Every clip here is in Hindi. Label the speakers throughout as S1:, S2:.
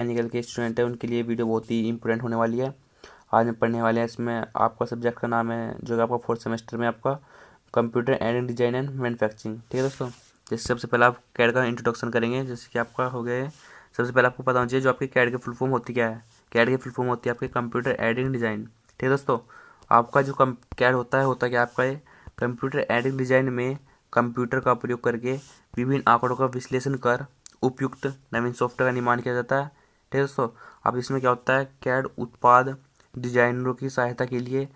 S1: मैकेनिकल के स्टूडेंट हैं उनके लिए वीडियो बहुत ही इंपॉर्टेंट होने वाली है। आज हम पढ़ने वाले हैं, इसमें आपका सब्जेक्ट का नाम है जो कि आपका फोर्थ सेमेस्टर में आपका computer aided design and manufacturing. ठीक है दोस्तों, जैसे सबसे पहले आप कैड का इंट्रोडक्शन करेंगे, जैसे कि आपका हो गया है। सबसे पहले आपको पता होना चाहिए जो आपकी कैड की फुल फॉर्म होती क्या है। कैड की फुल फॉर्म होती है आपके कंप्यूटर एडेड डिजाइन। ठीक है दोस्तों, आपका जो कैड होता क्या आपका ये कंप्यूटर एडेड डिजाइन में कंप्यूटर का प्रयोग करके विभिन्न आंकड़ों का विश्लेषण कर उपयुक्त नवीन सॉफ्टवेयर का निर्माण किया जाता है। ठीक है दोस्तों, अब इसमें क्या होता है, कैड उत्पाद डिजाइनरों की सहायता के लिए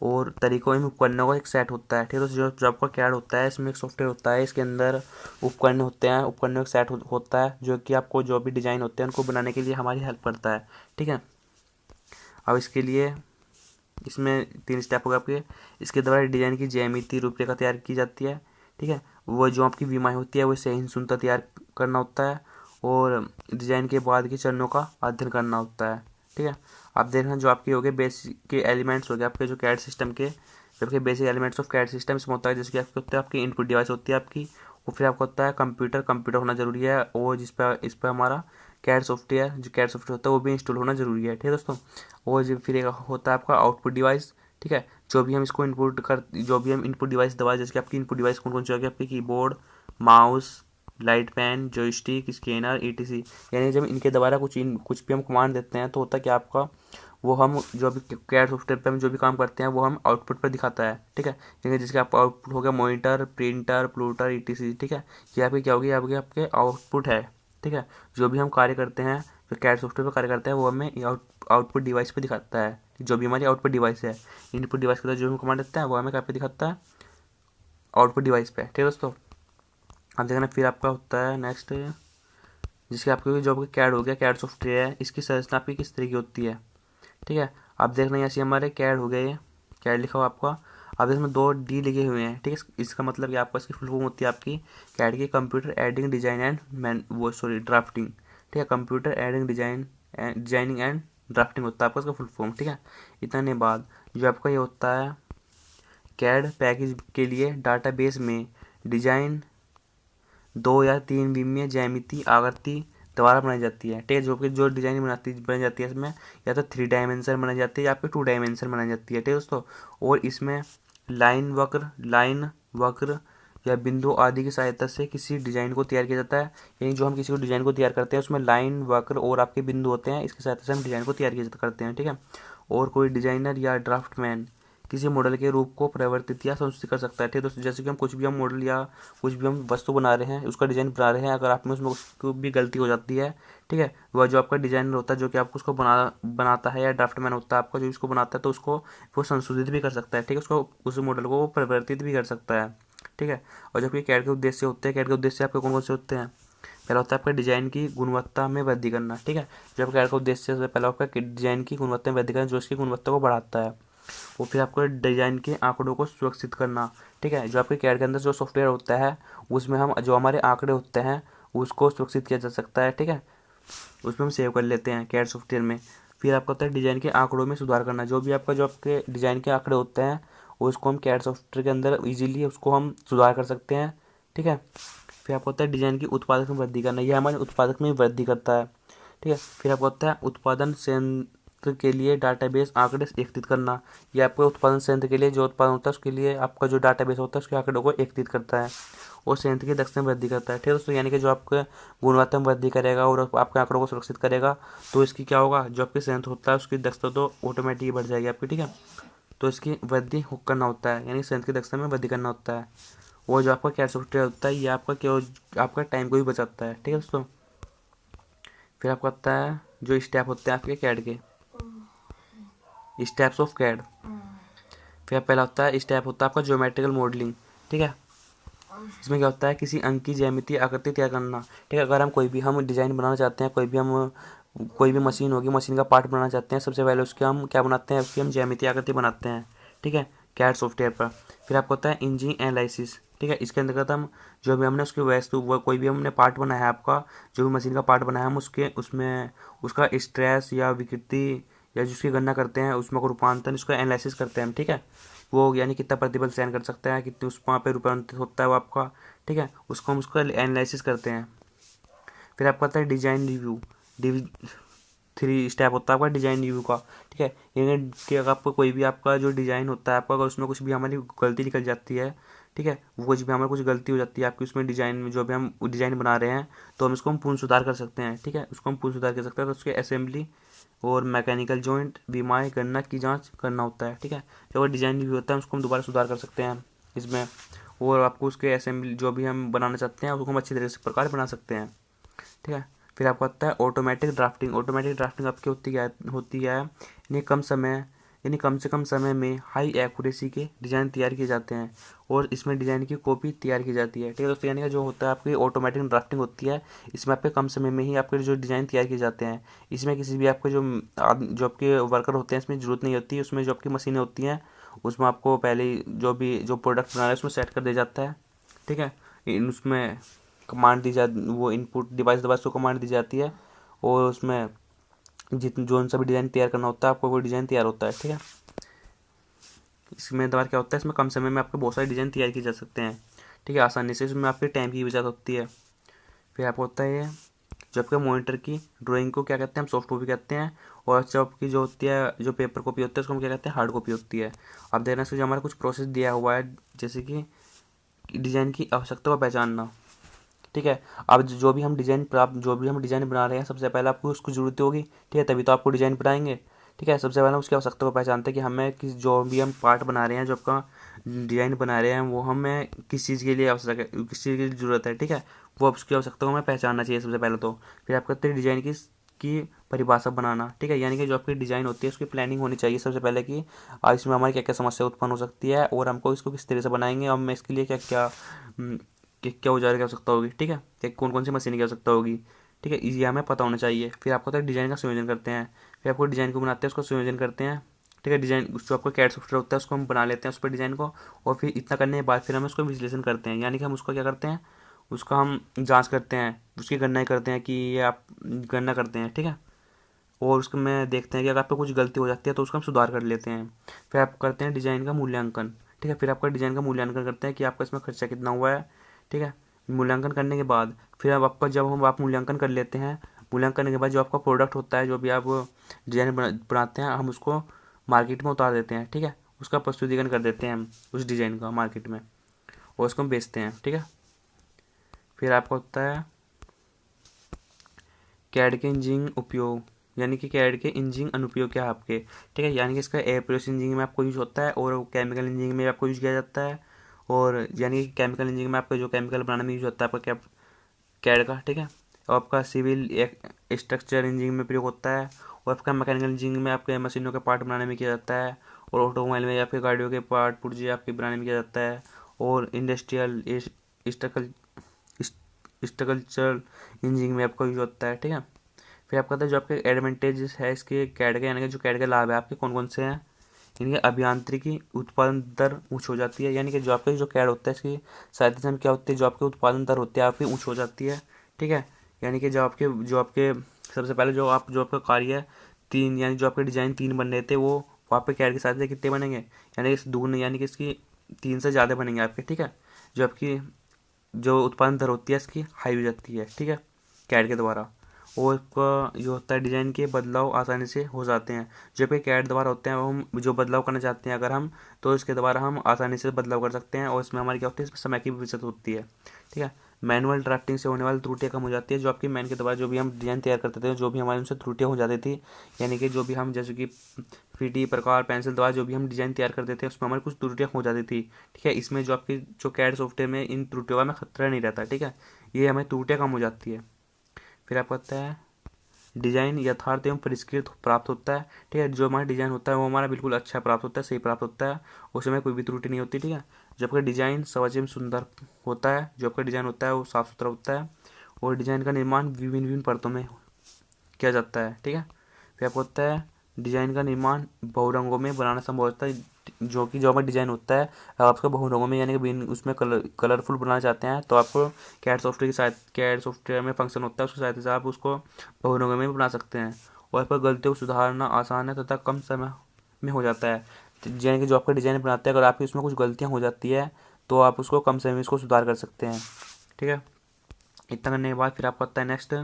S1: और तरीकों एवं उपकरणों का एक सेट होता है। ठीक है दोस्तों, जो आपका कैड होता है इसमें एक सॉफ्टवेयर होता है, इसके अंदर उपकरण होते हैं, उपकरणों का सेट होता है जो कि आपको जो भी डिजाइन होते हैं उनको बनाने के लिए हमारी हेल्प करता है। ठीक है, अब इसके लिए इसमें 3 स्टेप हो गए आपके। इसके द्वारा डिजाइन की ज्यामिति रूपरेखा तैयार की जाती है। ठीक है, वो जो आपकी विमाएँ होती है वो सही सुनता तैयार करना होता है और डिजाइन के बाद के चरणों का अध्ययन करना होता है। ठीक है, आप देखना जो आपके हो गए बेसिक के एलिमेंट्स हो गए आपके जो कैड सिस्टम के, जो आपके basic elements of CAD system इसमें होता है, जैसे कि आपके होते हैं आपकी इनपुट डिवाइस होती है आपकी, और फिर आपको होता है कंप्यूटर होना जरूरी है, और इस पर हमारा कैड सॉफ्टवेयर जो कैड सॉफ्टवेयर होता है वो भी इंस्टॉल होना जरूरी है। ठीक है दोस्तों, और जो फिर एक होता है आपका आउटपुट डिवाइस। ठीक है, जो भी हम इनपुट डिवाइस दबाए, जैसे कि आपकी इनपुट डिवाइस कौन कौन सी होगी, आपकी keyboard, mouse, light pen, joystick, scanner, etc. यानी जब इनके द्वारा कुछ भी हम कमांड देते हैं तो होता है कि आपका वो हम जो भी कैड सॉफ्टवेयर पे हम जो भी काम करते हैं वो हम आउटपुट पर दिखाता है। ठीक है, जैसे जिसके आपका आउटपुट हो गया मॉनिटर, प्रिंटर, प्लॉटर, ईटीसी। ठीक है, ये आपकी क्या होगी, आपके आउटपुट है। ठीक है, जो भी हम कार्य करते हैं, जो कैड सॉफ्टवेयर पर कार्य करते हैं वो हमें आउटपुट डिवाइस पे दिखाता है। जो भी हमारी आउटपुट डिवाइस है, इनपुट डिवाइस के साथ जो भी कमांड देते हैं वो हमें क्या पे दिखाता है, आउटपुट डिवाइस पे। ठीक है दोस्तों, अब देखना फिर आपका होता है नेक्स्ट, जिसके आपके जो आपका कैड हो गया, कैड सॉफ्टवेयर है, इसकी संरचना आपकी किस तरह की होती है। ठीक है, आप देख रहे हैं ऐसे हमारे कैड हो गए, कैड लिखा हुआ आपका, अब इसमें 2 डी लिखे हुए हैं। ठीक है, इसका मतलब कि आपका इसकी फुल फॉर्म होती है आपकी कैड की computer adding design and drafting. ठीक है, computer adding designing and drafting होता है आपका इसका फुल फॉर्म। ठीक है, इतने बाद जो आपका ये होता है कैड पैकेज के लिए डाटाबेस में डिजाइन 2 या 3 विमीय ज्यामिति आकृति द्वारा बनाई जाती है। ठीक है, जो डिजाइन बनाई जाती है इसमें या तो 3 डायमेंशन बनाई जाती है या फिर 2 डायमेंशन बनाई जाती है। ठीक है दोस्तों, और इसमें लाइन वक्र या बिंदु आदि की सहायता से किसी डिजाइन को तैयार किया जाता है। यानी जो हम किसी को डिजाइन को तैयार करते हैं उसमें लाइन वक्र और आपके बिंदु होते हैं, इसकी सहायता से हम डिजाइन को तैयार करते हैं। ठीक है, और कोई डिजाइनर या ड्राफ्टमैन किसी मॉडल के रूप को परिवर्तित या संशोधित कर सकता है। ठीक है दोस्तों, जैसे कि हम कुछ भी हम मॉडल या कुछ भी हम वस्तु बना रहे हैं, उसका डिजाइन बना रहे हैं, अगर आप में उसमें उसको भी गलती हो जाती है। ठीक है, वह जो आपका डिजाइनर होता है जो कि आपको उसको बनाता है, या ड्राफ्टमैन होता है आपका जो इसको बनाता है, तो उसको वो संशोधित भी कर सकता है। ठीक है, उसको उस मॉडल को परिवर्तित भी कर सकता है। ठीक है, और जबकि कैड के उद्देश्य होते हैं, कैड के उद्देश्य आपके कौन कौन से होते हैं, पहला होता है आपका डिजाइन की गुणवत्ता में वृद्धि करना। ठीक है, जब कैड का उद्देश्य से पहला आपका डिजाइन की गुणवत्ता में वृद्धि करना, जो इसकी गुणवत्ता को बढ़ाता है। और फिर आपको डिजाइन के आंकड़ों को सुरक्षित करना। ठीक है, जो आपके कैड के अंदर जो सॉफ्टवेयर होता है उसमें हम जो हमारे आंकड़े होते हैं उसको सुरक्षित किया जा सकता है। ठीक है, उसमें हम सेव कर लेते हैं कैड सॉफ्टवेयर में। फिर आपका होता है डिजाइन के आंकड़ों में सुधार करना, जो आपके डिजाइन के आंकड़े होते हैं उसको हम कैड सॉफ्टवेयर के अंदर इजीली उसको हम सुधार कर सकते हैं। ठीक है, फिर आपको होता है डिजाइन की उत्पादक में वृद्धि करना, यह हमारे उत्पादक में वृद्धि करता है। ठीक है, फिर आपको होता है उत्पादन संयंत्र के लिए डाटाबेस आंकड़े एकत्रित करना, यह आपके उत्पादन संयंत्र के लिए जो उत्पादन होता है उसके लिए आपका जो डाटाबेस होता है उसके आंकड़ों को एकत्रित करता है और संयंत्र की दक्षता में वृद्धि करता है। ठीक है दोस्तों, यानी कि जो आपके गुणवत्ता में वृद्धि करेगा और आपके आंकड़ों को सुरक्षित करेगा, तो इसकी क्या होगा, जो आपके संयंत्र होता है उसकी दक्षता तो ऑटोमेटिक बढ़ जाएगी आपकी। ठीक है, तो इसकी वृद्धि करना होता है, यानी संयंत्र की दक्षता में वृद्धि करना होता है। वो जो आपका कैड सॉफ्टवेयर होता है ये आपका क्या आपका टाइम को भी बचाता है। ठीक है दोस्तों, फिर आपको आता है जो स्टेप होते हैं आपके कैड के, स्टेप्स ऑफ कैड। फिर पहला होता है स्टेप होता है आपका ज्योमेट्रिकल मॉडलिंग। ठीक है, इसमें क्या होता है, किसी अंक की ज्यामिति आकृति तैयार करना। ठीक है, अगर हम कोई भी हम डिजाइन बनाना चाहते हैं, कोई भी मशीन होगी, मशीन का पार्ट बनाना चाहते हैं, सबसे पहले उसके हम क्या बनाते हैं, उसकी हम ज्यामिति आकृति बनाते हैं। ठीक है, कैड सॉफ्टवेयर पर। फिर आपको होता है इंजीनियरिंग एनालिसिस। ठीक है, इसके अंतर्गत हम जो भी हमने उसकी वस्तु कोई भी हमने पार्ट बनाया है आपका, जो भी मशीन का पार्ट बनाया है हम उसमें उसका स्ट्रेस या विकृति या जिसकी गणना करते हैं उसमें को रूपांतरण इसका एनालिसिस करते हैं हम। ठीक है, वो यानी कितना प्रतिबल सहन कर सकता है, कितने उस वहाँ पे रूपांतरित होता है वो आपका। ठीक है, उसको हम उसका एनालिसिस करते हैं। फिर आपका आता है डिजाइन रिव्यू। 3 स्टेप होता है आपका डिजाइन रिव्यू का। ठीक है, यानी कि अगर आपको कोई भी आपका जो डिजाइन होता है आपका, अगर उसमें कुछ भी हमारी गलती निकल जाती है, ठीक है, वो कुछ भी हमारे कुछ गलती हो जाती है आपकी उसमें डिजाइन में, जो भी हम डिजाइन बना रहे हैं, तो हम इसको हम पूर्ण सुधार कर सकते हैं। ठीक है, उसको हम पूर्ण सुधार कर सकते हैं। तो उसके असेंबली और मैकेनिकल जॉइंट विमाएँ गणना की जांच करना होता है। ठीक है, जो अगर डिजाइन रिव्यू होता है उसको हम दोबारा सुधार कर सकते हैं इसमें, और आपको उसके असेंबली जो भी हम बनाना चाहते हैं उसको हम अच्छी तरह से प्रकार बना सकते हैं। ठीक है, फिर आपको आता है ऑटोमेटिक ड्राफ्टिंग। ऑटोमेटिक ड्राफ्टिंग आपकी होती है यानी कम से कम समय में हाई एक्यूरेसी के डिज़ाइन तैयार किए जाते हैं और इसमें डिज़ाइन की कॉपी तैयार की जाती है। ठीक है दोस्तों, यानी कि जो होता है आपकी ऑटोमेटिक ड्राफ्टिंग होती है, इसमें आपके कम समय में ही आपके जो डिज़ाइन तैयार किए जाते हैं। इसमें किसी भी आपके जो आपके वर्कर होते हैं इसमें ज़रूरत नहीं होती। उसमें जो आपकी मशीनें होती हैं उसमें आपको पहले ही जो प्रोडक्ट बना रहा है उसमें सेट कर दिया जाता है। ठीक है, उसमें कमांड दी जाती, वो इनपुट डिवाइस को कमांड दी जाती है और उसमें जो सा भी डिज़ाइन तैयार करना होता है आपको वो डिज़ाइन तैयार होता है। ठीक है, इसमें द्वारा क्या होता है, इसमें कम समय में आपके बहुत सारे डिज़ाइन तैयार किए जा सकते हैं। ठीक है, आसानी से, इसमें आपके टाइम की बचत होती है। फिर आपको होता है जो आपके मॉनिटर की ड्राइंग को क्या कहते हैं, हम सॉफ्ट कॉपी कहते हैं, और जब आपकी जो होती है जो पेपर कॉपी होती है उसको हम क्या कहते हैं, हार्ड कॉपी होती है। अब देखना इसमें जो हमारा कुछ प्रोसेस दिया हुआ है, जैसे कि डिज़ाइन की आवश्यकता को पहचानना। ठीक है, अब जो भी हम डिज़ाइन बना रहे हैं सबसे पहले आपको उसकी ज़रूरत होगी। ठीक है, तभी तो आपको डिज़ाइन बनाएंगे। ठीक है, सबसे पहले उसकी आवश्यकता को पहचानते हैं कि हमें जो भी हम पार्ट बना रहे हैं, जो आपका डिज़ाइन बना रहे हैं, वो हमें किस चीज़ के लिए आवश्यक है, किस चीज़ की ज़रूरत है। ठीक है, वो उसकी आवश्यकता को हमें पहचानना चाहिए सबसे पहले तो। फिर आप करते हैं डिज़ाइन की परिभाषा बनाना। ठीक है, यानी कि जो आपकी डिज़ाइन होती है उसकी प्लानिंग होनी चाहिए सबसे पहले कि आज इसमें हमारी क्या क्या समस्या उत्पन्न हो सकती है और हमको इसको किस तरह से बनाएंगे और हमें इसके लिए क्या क्या क्या औजार की आवश्यकता होगी। ठीक है, कि कौन कौन सी मशीन की आवश्यकता होगी। ठीक है, ये हमें पता होना चाहिए। फिर आपको तो डिज़ाइन का संयोजन करते हैं। फिर आपको डिज़ाइन को बनाते हैं, उसका संयोजन करते हैं। ठीक है, डिज़ाइन जो आपका कैड सॉफ्टवेयर होता है उसको हम बना लेते हैं उस पर डिज़ाइन को, और फिर इतना करने के बाद फिर हम उसको विश्लेषण करते हैं, यानी कि हम उसको क्या करते हैं, उसका हम जांच करते हैं, उसकी गणना करते हैं कि ये आप गणना करते हैं। ठीक है, और उसको में देखते हैं कि अगर आप पे कुछ गलती हो जाती है तो उसका हम सुधार कर लेते हैं। फिर आप करते हैं डिज़ाइन का मूल्यांकन। ठीक है, फिर आपका डिज़ाइन का मूल्यांकन करते हैं कि आपका इसमें खर्चा कितना हुआ है। ठीक है, मूल्यांकन करने के बाद फिर अब आपका आप मूल्यांकन कर लेते हैं, मूल्यांकन करने के बाद जो आपका प्रोडक्ट होता है, जो भी आप डिज़ाइन बनाते हैं, हम उसको मार्केट में उतार देते हैं। ठीक है, उसका प्रस्तुतिकरण कर देते हैं हम उस डिज़ाइन का मार्केट में, और उसको हम बेचते हैं। ठीक है, फिर आपका होता है कैड के इंजीनियरिंग उपयोग, यानी कि कैड के इंजीनियरिंग अनुप्रयोग क्या है आपके। ठीक है, यानी कि इसका एयरप्रेस इंजीनियरिंग में आपको यूज होता है और केमिकल इंजीनियरिंग में आपको यूज किया जाता है, और यानी कि केमिकल इंजीनियरिंग में आपका जो केमिकल बनाने में यूज होता है आपका कैड का। ठीक है, और आपका सिविल स्ट्रक्चर इंजीनियरिंग में प्रयोग होता है, और आपका मैकेनिकल इंजीनियरिंग में आपके मशीनों के पार्ट बनाने में किया जाता है, और ऑटोमोबाइल में आपके गाड़ियों के पार्ट पुर्जे आपके बनाने में किया जाता है, और इंडस्ट्रियल स्ट्रक्चरल इंजीनियरिंग में आपका यूज होता है। ठीक है, फिर आपका था जो आपके एडवांटेजेस है इसके कैड के, यानी कि जो कैड के लाभ है आपके कौन कौन से हैं। इनके अभियांत्रिकी उत्पादन दर ऊँच हो जाती है, यानी कि जो आपके जो कैड होता है इसकी सहायता से हम क्या होती है, जो आपके उत्पादन दर होती है आपकी ऊँच हो जाती है। ठीक है, यानी कि जो आपके सबसे पहले जो आपका कार्य है, यानी जो आपके डिज़ाइन 3 बन रहे थे वो वहाँ पे कैड के साथ कितने बनेंगे, यानी कि दुगने, यानी कि इसकी 3 से ज़्यादा बनेंगे आपके। ठीक है, जो आपकी जो उत्पादन दर होती है इसकी हाई हो जाती है। ठीक है, कैड के द्वारा, और इसका जो होता है डिज़ाइन के बदलाव आसानी से हो जाते हैं। जो पे कैड द्वारा होते हैं वो हम जो बदलाव करना चाहते हैं अगर हम, तो इसके द्वारा हम आसानी से बदलाव कर सकते हैं, और इसमें हमारी क्या होती है, इसमें समय की भी बचत होती है। ठीक है, मैनुअल ड्राफ्टिंग से होने वाली त्रुटियाँ कम हो जाती है। जो आपकी मैन के द्वारा जो भी हम डिज़ाइन तैयार करते थे, जो भी हमारे उनसे त्रुटियाँ हो जाती थी, यानी कि जो भी हम जैसे कि पीटी प्रकार पेंसिल द्वारा जो भी हम डिज़ाइन तैयार करते थे उसमें हमारी कुछ त्रुटियाँ हो जाती थी। ठीक है, इसमें जो आपकी जो कैड सॉफ्टवेयर में इन त्रुटियों का हमें खतरा नहीं रहता। ठीक है, ये हमें त्रुटियाँ कम हो जाती है। फिर आपको पता है डिज़ाइन यथार्थ एवं परिष्कृत प्राप्त होता है। ठीक है, जो हमारा डिज़ाइन होता है वो हमारा बिल्कुल अच्छा प्राप्त होता है, सही प्राप्त होता है, उसमें कोई भी त्रुटि नहीं होती। ठीक है, जो आपका डिज़ाइन सहज एवं सुंदर होता है, जो आपका डिज़ाइन होता है वो साफ़ सुथरा होता है, और डिज़ाइन का निर्माण विभिन्न विभिन्न परतों में किया जाता है। ठीक है, फिर आपको होता है डिज़ाइन का निर्माण बहुरंगों में बनाना संभव होता है, जो हमारा डिज़ाइन होता है अगर आप उसको बहुरंगों में यानी कि उसमें कलरफुल बनाना चाहते हैं तो आपको कैड सॉफ्टवेयर में फंक्शन होता है, उसकी सहायता से आप उसको बहुरंगों में भी बना सकते हैं, और इस पर गलतियों को सुधारना आसान है तथा कम समय में हो जाता है। यानी कि जो आपका डिज़ाइन बनाते हैं अगर आपकी उसमें कुछ गलतियाँ हो जाती है तो आप उसको कम समय में इसको सुधार कर सकते हैं। ठीक है, इतना करने के बाद फिर आपको आता है नेक्स्ट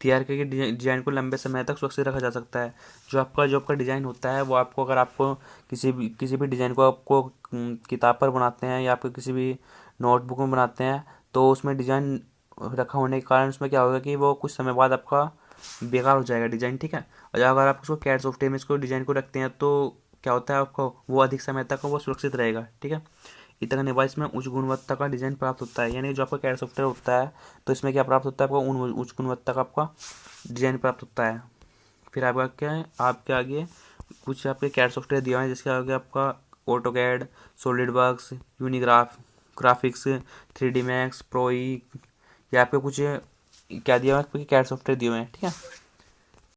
S1: तैयार करके डिज़ाइन को लंबे समय तक सुरक्षित रखा जा सकता है। जो आपका डिज़ाइन होता है वो आपको, अगर आपको किसी भी डिज़ाइन को आपको किताब पर बनाते हैं या आपको किसी भी नोटबुक में बनाते हैं, तो उसमें डिज़ाइन रखा होने के कारण उसमें क्या होगा कि वो कुछ समय बाद आपका बेकार हो जाएगा डिज़ाइन, ठीक है। और अगर आप उसको कैड सॉफ्टवेयर में इसको डिज़ाइन को रखते हैं तो क्या होता है, आपको वो अधिक समय तक वो सुरक्षित रहेगा, ठीक है। इतना नहीं, इसमें उच्च गुणवत्ता का डिज़ाइन प्राप्त होता है, यानी जो आपका कैड सॉफ्टवेयर होता है तो इसमें क्या प्राप्त होता है आपको, उच्च गुणवत्ता का आपका डिज़ाइन प्राप्त होता है। फिर आपका क्या है, आपके आगे कुछ आपके कैड सॉफ्टवेयर दिया है जिसके आगे आपका AutoCAD, SolidWorks, graphics, 3D max, ProE, या आपके कुछ क्या दिया हुआ है, आपके कैड सॉफ्टवेयर दिए हुए हैं, ठीक है।